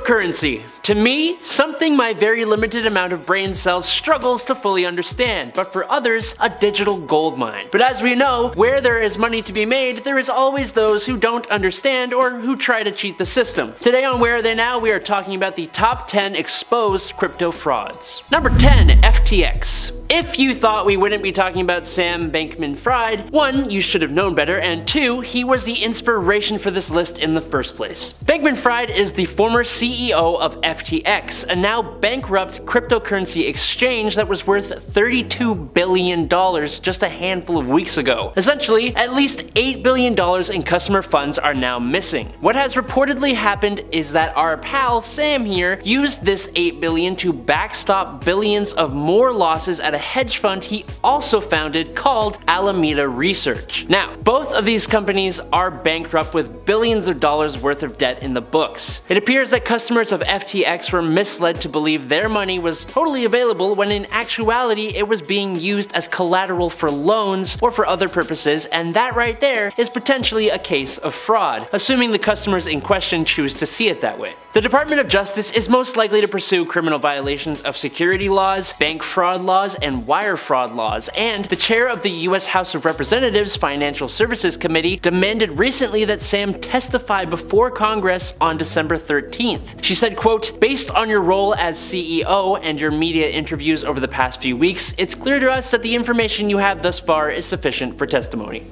Cryptocurrency. To me, something my very limited amount of brain cells struggles to fully understand, but for others, a digital gold mine. But as we know, where there is money to be made, there is always those who don't understand or who try to cheat the system. Today on Where Are They Now, we are talking about the top 10 exposed crypto frauds. Number 10, FTX. If you thought we wouldn't be talking about Sam Bankman-Fried, 1, you should have known better, and 2, he was the inspiration for this list in the first place. Bankman-Fried is the former CEO of FTX, a now bankrupt cryptocurrency exchange that was worth $32 billion just a handful of weeks ago. Essentially, at least $8 billion in customer funds are now missing. What has reportedly happened is that our pal Sam here used this $8 billion to backstop billions of more losses at a hedge fund he also founded called Alameda Research. Now, both of these companies are bankrupt with billions of dollars worth of debt in the books. It appears that customers of FTX were misled to believe their money was totally available when in actuality it was being used as collateral for loans or for other purposes, and that right there is potentially a case of fraud, assuming the customers in question choose to see it that way. The Department of Justice is most likely to pursue criminal violations of security laws, bank fraud laws, and wire fraud laws, and the chair of the US House of Representatives Financial Services Committee demanded recently that Sam testify before Congress on December 13th. She said, quote, "Based on your role as CEO and your media interviews over the past few weeks, it's clear to us that the information you have thus far is sufficient for testimony."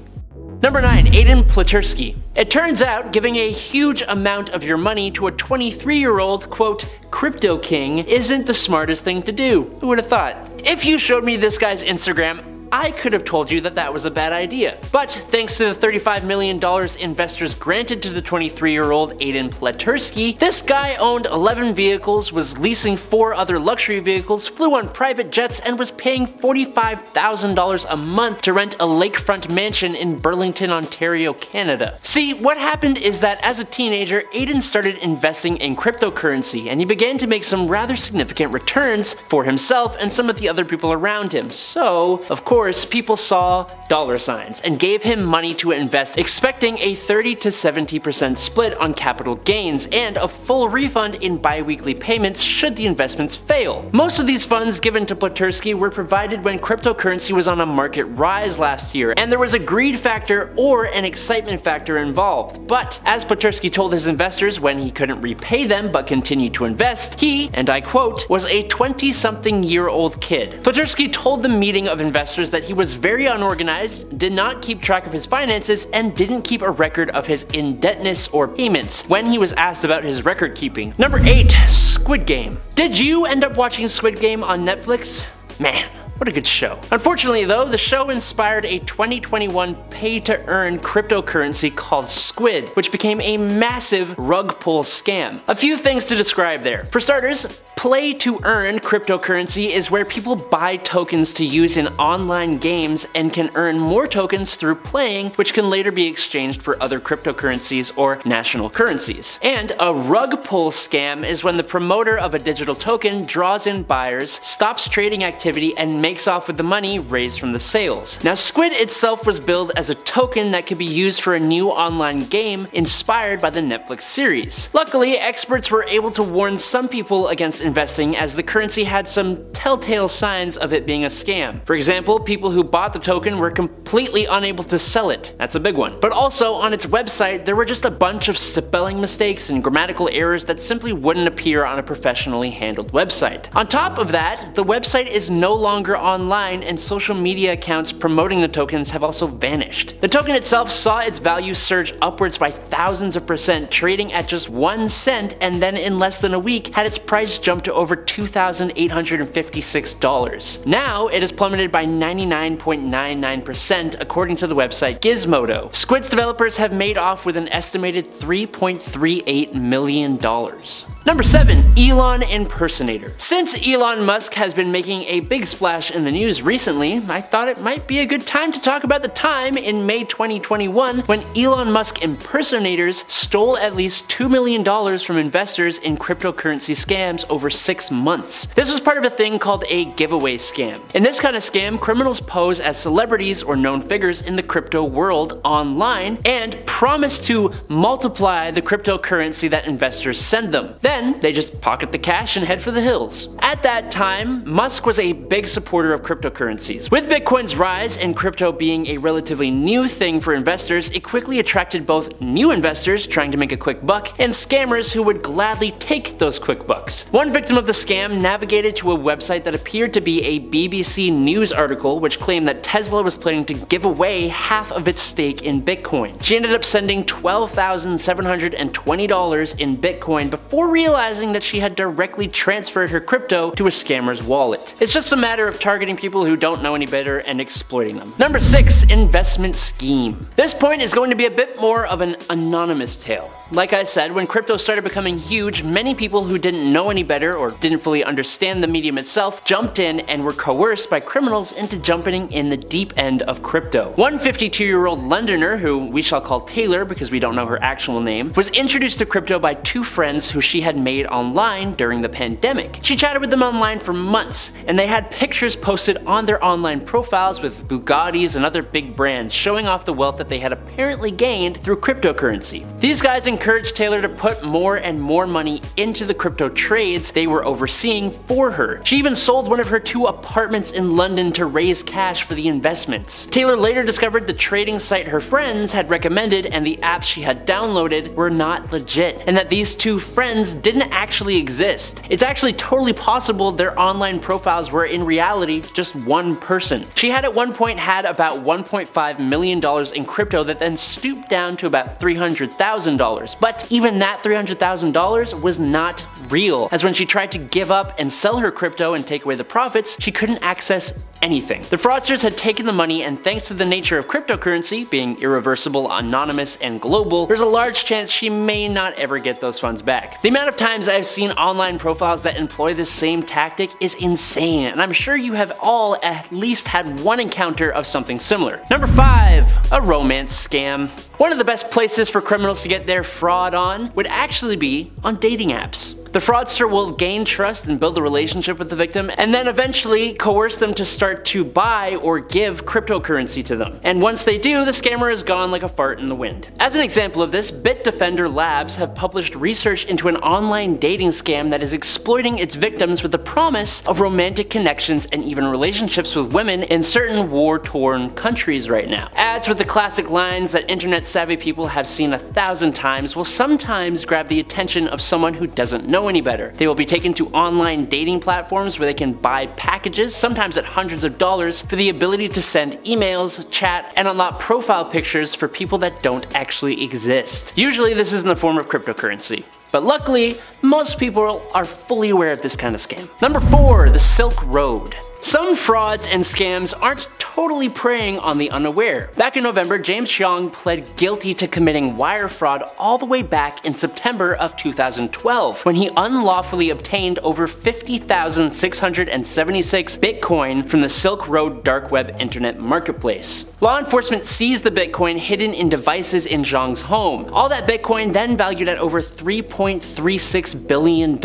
Number 9, Aiden Pleterski. It turns out giving a huge amount of your money to a 23-year-old, quote, crypto king isn't the smartest thing to do. Who would have thought? If you showed me this guy's Instagram, I could have told you that that was a bad idea. But thanks to the $35 million investors granted to the 23-year-old Aiden Pleterski, this guy owned 11 vehicles, was leasing 4 other luxury vehicles, flew on private jets, and was paying $45,000 a month to rent a lakefront mansion in Burlington, Ontario, Canada. See, what happened is that as a teenager, Aiden started investing in cryptocurrency, and he began to make some rather significant returns for himself and some of the other people around him. So, of course, people saw dollar signs and gave him money to invest, expecting a 30 to 70% split on capital gains and a full refund in bi-weekly payments should the investments fail. Most of these funds given to Pleterski were provided when cryptocurrency was on a market rise last year, and there was a greed factor or an excitement factor involved. But as Pleterski told his investors when he couldn't repay them but continued to invest, he, and I quote, was a 20-something-year-old kid. Pleterski told the meeting of investors that he was very unorganized, did not keep track of his finances, and didn't keep a record of his indebtedness or payments when he was asked about his record keeping. Number 8, Squid Game. Did you end up watching Squid Game on Netflix? Man, what a good show. Unfortunately though, the show inspired a 2021 pay-to-earn cryptocurrency called Squid, which became a massive rug pull scam. A few things to describe there. For starters, play-to-earn cryptocurrency is where people buy tokens to use in online games and can earn more tokens through playing, which can later be exchanged for other cryptocurrencies or national currencies. And a rug pull scam is when the promoter of a digital token draws in buyers, stops trading activity, and makes off with the money raised from the sales. Now, Squid itself was billed as a token that could be used for a new online game inspired by the Netflix series. Luckily, experts were able to warn some people against investing as the currency had some telltale signs of it being a scam. For example, people who bought the token were completely unable to sell it. That's a big one. But also, on its website, there were just a bunch of spelling mistakes and grammatical errors that simply wouldn't appear on a professionally handled website. On top of that, the website is no longer online, and social media accounts promoting the tokens have also vanished. The token itself saw its value surge upwards by thousands of %, trading at just 1 cent, and then in less than a week had its price jump to over $2,856. Now it has plummeted by 99.99% according to the website Gizmodo. Squid's developers have made off with an estimated $3.38 million. Number 7, Elon Impersonator. Since Elon Musk has been making a big splash backlash in the news recently, I thought it might be a good time to talk about the time in May 2021 when Elon Musk impersonators stole at least $2 million from investors in cryptocurrency scams over 6 months. This was part of a thing called a giveaway scam. In this kind of scam, criminals pose as celebrities or known figures in the crypto world online and promise to multiply the cryptocurrency that investors send them. Then they just pocket the cash and head for the hills. At that time, Musk was a big supporter of cryptocurrencies. With Bitcoin's rise and crypto being a relatively new thing for investors, it quickly attracted both new investors trying to make a quick buck and scammers who would gladly take those quick bucks. One victim of the scam navigated to a website that appeared to be a BBC News article which claimed that Tesla was planning to give away half of its stake in Bitcoin. She ended up sending $12,720 in Bitcoin before realizing that she had directly transferred her crypto to a scammer's wallet. It's just a matter of targeting people who don't know any better and exploiting them. Number 6. Investment scheme. This point is going to be a bit more of an anonymous tale. Like I said, when crypto started becoming huge, many people who didn't know any better or didn't fully understand the medium itself jumped in and were coerced by criminals into jumping in the deep end of crypto. One 52-year-old Londoner, who we shall call Taylor because we don't know her actual name, was introduced to crypto by 2 friends who she had made online during the pandemic. She chatted with them online for months, and they had pictures posted on their online profiles with Bugattis and other big brands showing off the wealth that they had apparently gained through cryptocurrency. These guys encouraged Taylor to put more and more money into the crypto trades they were overseeing for her. She even sold one of her 2 apartments in London to raise cash for the investments. Taylor later discovered the trading site her friends had recommended and the apps she had downloaded were not legit, and that these 2 friends didn't actually exist. It's actually totally possible their online profiles were in reality just one person. She had at one point had about $1.5 million in crypto that then stooped down to about $300,000, but even that $300,000 was not real, as when she tried to give up and sell her crypto and take away the profits, she couldn't access anything. The fraudsters had taken the money, and thanks to the nature of cryptocurrency being irreversible, anonymous, and global, there's a large chance she may not ever get those funds back. The amount of times I've seen online profiles that employ this same tactic is insane, and I'm sure you have all at least had one encounter of something similar. Number 5. A romance scam. One of the best places for criminals to get their fraud on would actually be on dating apps. The fraudster will gain trust and build a relationship with the victim, and then eventually coerce them to start to buy or give cryptocurrency to them. And once they do, the scammer is gone like a fart in the wind. As an example of this, Bitdefender Labs have published research into an online dating scam that is exploiting its victims with the promise of romantic connections and even relationships with women in certain war-torn countries right now. Ads with the classic lines that internet-savvy people have seen 1,000 times will sometimes grab the attention of someone who doesn't know any better. They will be taken to online dating platforms where they can buy packages, sometimes at hundreds of dollars, for the ability to send emails, chat, and unlock profile pictures for people that don't actually exist. Usually this is in the form of cryptocurrency. But luckily, most people are fully aware of this kind of scam. Number 4. The Silk Road. Some frauds and scams aren't totally preying on the unaware. Back in November, James Xiong pled guilty to committing wire fraud all the way back in September of 2012, when he unlawfully obtained over 50,676 Bitcoin from the Silk Road dark web internet marketplace. Law enforcement seized the Bitcoin hidden in devices in Xiong's home. All that Bitcoin then valued at over $3.36 billion,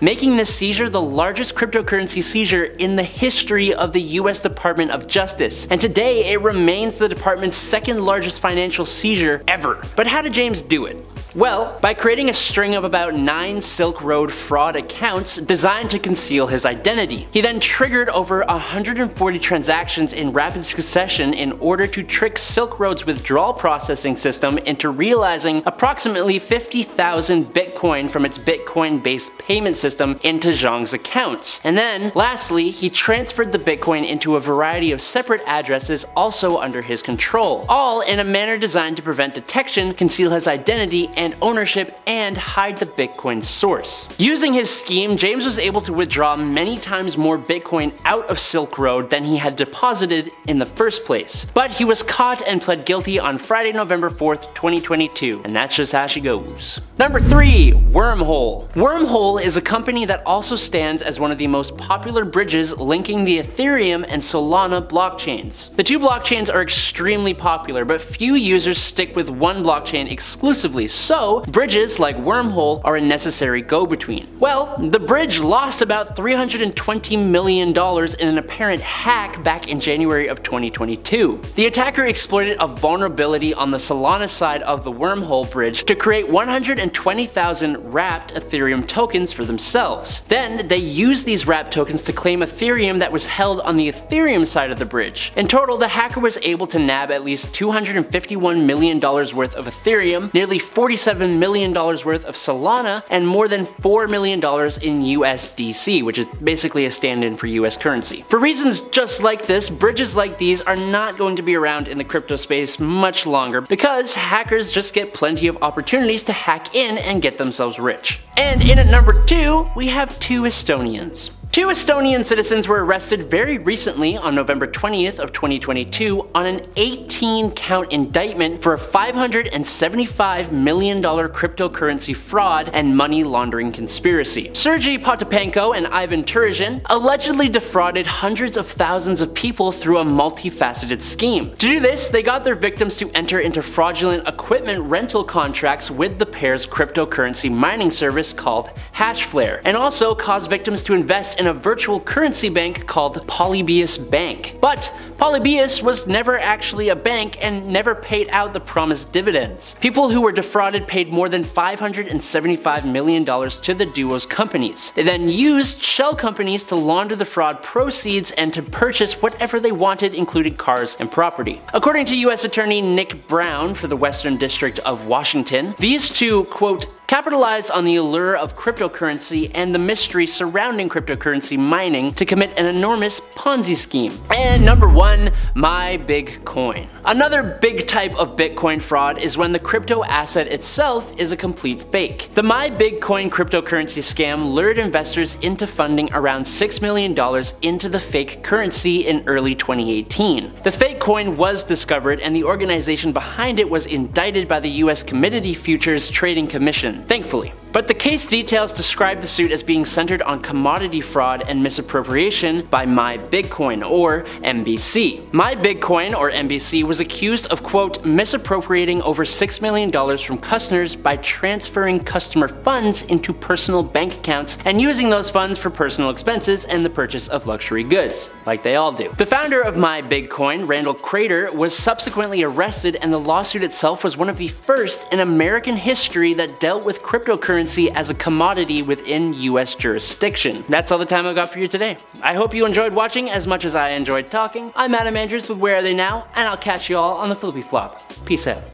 making this seizure the largest cryptocurrency seizure in the history of the US Department of Justice, and today it remains the department's 2nd largest financial seizure ever. But how did James do it? Well, by creating a string of about 9 Silk Road fraud accounts designed to conceal his identity. He then triggered over 140 transactions in rapid succession in order to trick Silk Road's withdrawal processing system into realizing approximately 50,000 Bitcoin from its Bitcoin-based payment system into Xiong's accounts. And then, lastly, he transferred the Bitcoin into a variety of separate addresses also under his control, all in a manner designed to prevent detection, conceal his identity and ownership, and hide the Bitcoin source. Using his scheme, James was able to withdraw many times more Bitcoin out of Silk Road than he had deposited in the first place. But he was caught and pled guilty on Friday, November 4th, 2022, and that's just how she goes. Number 3. Wormhole. Wormhole. Wormhole is a company that also stands as one of the most popular bridges linking the Ethereum and Solana blockchains. The two blockchains are extremely popular, but few users stick with one blockchain exclusively, so bridges like Wormhole are a necessary go-between. Well, the bridge lost about $320 million in an apparent hack back in January of 2022. The attacker exploited a vulnerability on the Solana side of the Wormhole bridge to create 120,000 wrapped Ethereum tokens for themselves. Then they used these wrapped tokens to claim Ethereum that was held on the Ethereum side of the bridge. In total, the hacker was able to nab at least $251 million worth of Ethereum, nearly $47 million worth of Solana, and more than $4 million in USDC, which is basically a stand-in for US currency. For reasons just like this, bridges like these are not going to be around in the crypto space much longer because hackers just get plenty of opportunities to hack in and get themselves rich. And in at number 2, we have two Estonians. Two Estonian citizens were arrested very recently on November 20th of 2022 on an 18-count indictment for a $575 million cryptocurrency fraud and money laundering conspiracy. Sergei Potapenko and Ivan Turizhin allegedly defrauded hundreds of thousands of people through a multifaceted scheme. To do this, they got their victims to enter into fraudulent equipment rental contracts with the pair's cryptocurrency mining service called Hashflare, and also caused victims to invest in a virtual currency bank called Polybius Bank. But Polybius was never actually a bank and never paid out the promised dividends. People who were defrauded paid more than $575 million to the duo's companies. They then used shell companies to launder the fraud proceeds and to purchase whatever they wanted, including cars and property. According to US Attorney Nick Brown for the Western District of Washington, these two, quote, capitalized on the allure of cryptocurrency and the mystery surrounding cryptocurrency mining to commit an enormous Ponzi scheme. And number 1, My Bitcoin. Another big type of Bitcoin fraud is when the crypto asset itself is a complete fake. The My Bitcoin cryptocurrency scam lured investors into funding around $6 million into the fake currency in early 2018. The fake coin was discovered and the organization behind it was indicted by the US Commodity Futures Trading Commission, thankfully. But the case details describe the suit as being centered on commodity fraud and misappropriation by My Bitcoin, or MBC. My Bitcoin, or MBC, was accused of, quote, misappropriating over $6 million from customers by transferring customer funds into personal bank accounts and using those funds for personal expenses and the purchase of luxury goods, like they all do. The founder of My Bitcoin, Randall Crater, was subsequently arrested, and the lawsuit itself was one of the first in American history that dealt with cryptocurrency as a commodity within US jurisdiction. That's all the time I've got for you today. I hope you enjoyed watching as much as I enjoyed talking. I'm Adam Andrews with Where Are They Now, and I'll catch you all on the Flippy Flop. Peace out.